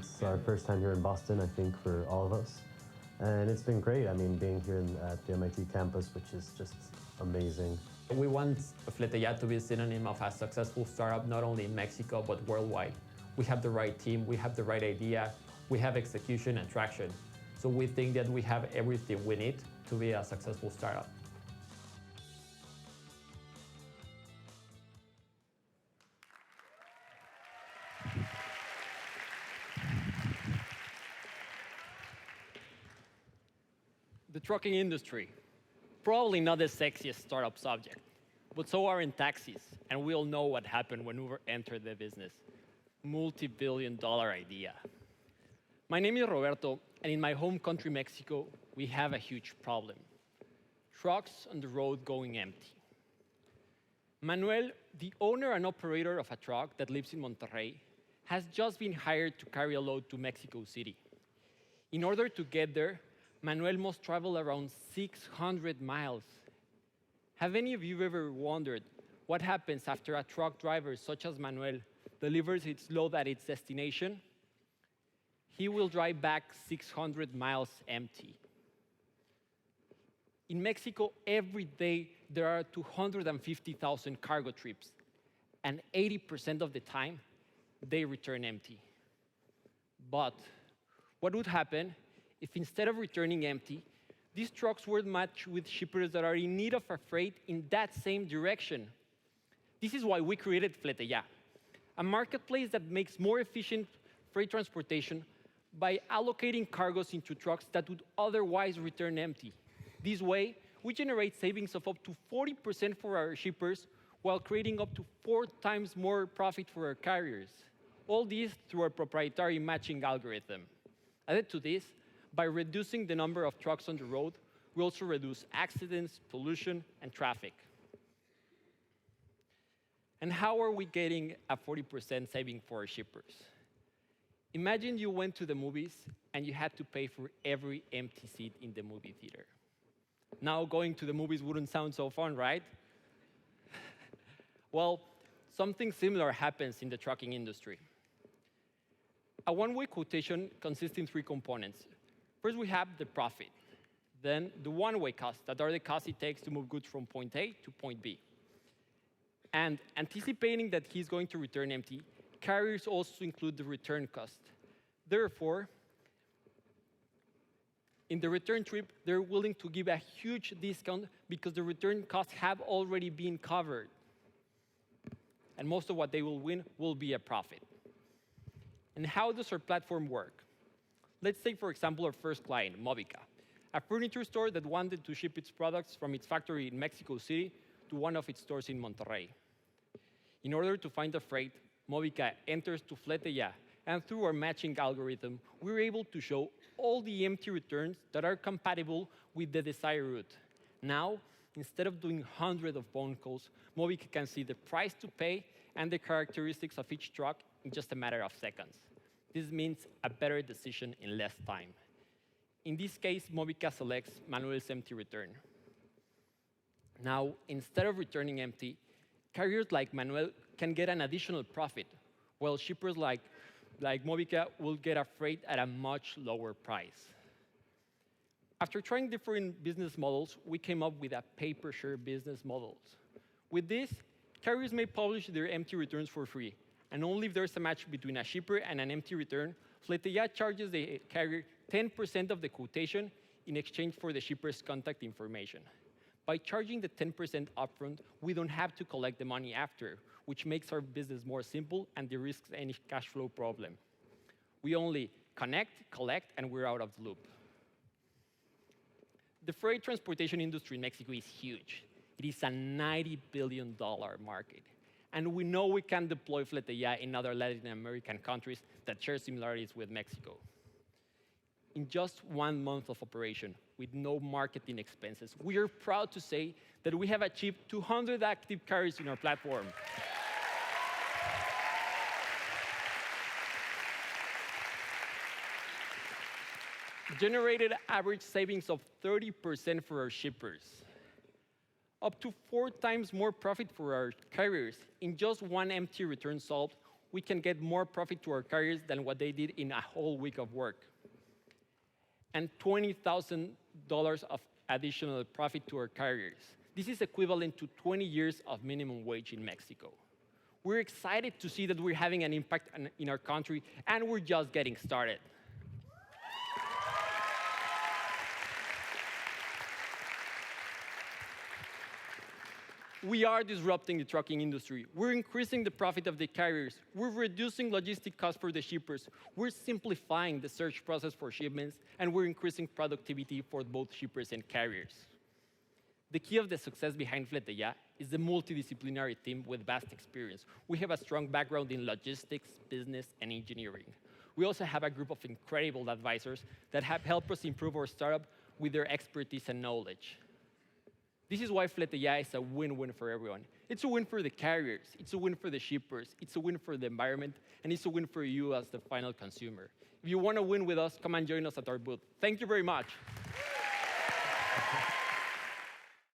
It's our first time here in Boston, I think, for all of us. And it's been great. I mean, being here at the MIT campus, which is just amazing. We want FleteYa to be a synonym of a successful startup, not only in Mexico, but worldwide. We have the right team, we have the right idea, we have execution and traction. So we think that we have everything we need to be a successful startup. The trucking industry, probably not the sexiest startup subject, but so are in taxis, and we all know what happened when Uber entered the business. Multi-billion-dollar idea. My name is Roberto, and in my home country, Mexico, we have a huge problem. Trucks on the road going empty. Manuel, the owner and operator of a truck that lives in Monterrey, has just been hired to carry a load to Mexico City. In order to get there, Manuel must travel around 600 miles. Have any of you ever wondered what happens after a truck driver such as Manuel delivers its load at its destination? He will drive back 600 miles empty. In Mexico, every day there are 250,000 cargo trips, and 80% of the time, they return empty. But what would happen if instead of returning empty, these trucks were matched with shippers that are in need of a freight in that same direction? This is why we created FleteYa, a marketplace that makes more efficient freight transportation by allocating cargoes into trucks that would otherwise return empty. This way, we generate savings of up to 40% for our shippers while creating up to 4 times more profit for our carriers. All this through our proprietary matching algorithm. Added to this, by reducing the number of trucks on the road, we also reduce accidents, pollution, and traffic. And how are we getting a 40% saving for our shippers? Imagine you went to the movies and you had to pay for every empty seat in the movie theater. Now going to the movies wouldn't sound so fun, right? Well, something similar happens in the trucking industry. A one-way quotation consists in 3 components. First, we have the profit. Then the one-way costs, that are the costs it takes to move goods from point A to point B. And anticipating that he's going to return empty, carriers also include the return cost. Therefore, in the return trip, they're willing to give a huge discount because the return costs have already been covered. And most of what they will win will be a profit. And how does our platform work? Let's take, for example, our first client, Mobica, a furniture store that wanted to ship its products from its factory in Mexico City to one of its stores in Monterrey. In order to find the freight, Mobica enters to FleteYa, and through our matching algorithm, we're able to show all the empty returns that are compatible with the desired route. Now, instead of doing hundreds of phone calls, Mobica can see the price to pay and the characteristics of each truck in just a matter of seconds. This means a better decision in less time. In this case, Mobica selects Manuel's empty return. Now, instead of returning empty, carriers like Manuel can get an additional profit, while shippers like Mobica will get a freight at a much lower price. After trying different business models, we came up with a pay-per-share business model. With this, carriers may publish their empty returns for free, and only if there's a match between a shipper and an empty return, FleteYa charges the carrier 10% of the quotation in exchange for the shipper's contact information. By charging the 10% upfront, we don't have to collect the money after, which makes our business more simple and de-risks any cash flow problem. We only connect, collect, and we're out of the loop. The freight transportation industry in Mexico is huge. It is a $90 billion market. And we know we can deploy FleteYa in other Latin American countries that share similarities with Mexico. In just 1 month of operation, with no marketing expenses, we are proud to say that we have achieved 200 active carriers in our platform. Generated average savings of 30% for our shippers. Up to 4 times more profit for our carriers in just 1 empty return solved, we can get more profit to our carriers than what they did in a whole week of work. And $20,000 of additional profit to our carriers. This is equivalent to 20 years of minimum wage in Mexico. We're excited to see that we're having an impact in our country, and we're just getting started. We are disrupting the trucking industry. We're increasing the profit of the carriers. We're reducing logistic costs for the shippers. We're simplifying the search process for shipments, and we're increasing productivity for both shippers and carriers. The key of the success behind FleteYa is the multidisciplinary team with vast experience. We have a strong background in logistics, business, and engineering. We also have a group of incredible advisors that have helped us improve our startup with their expertise and knowledge. This is why FleteYa is a win-win for everyone. It's a win for the carriers, it's a win for the shippers, it's a win for the environment, and it's a win for you as the final consumer. If you want to win with us, come and join us at our booth. Thank you very much.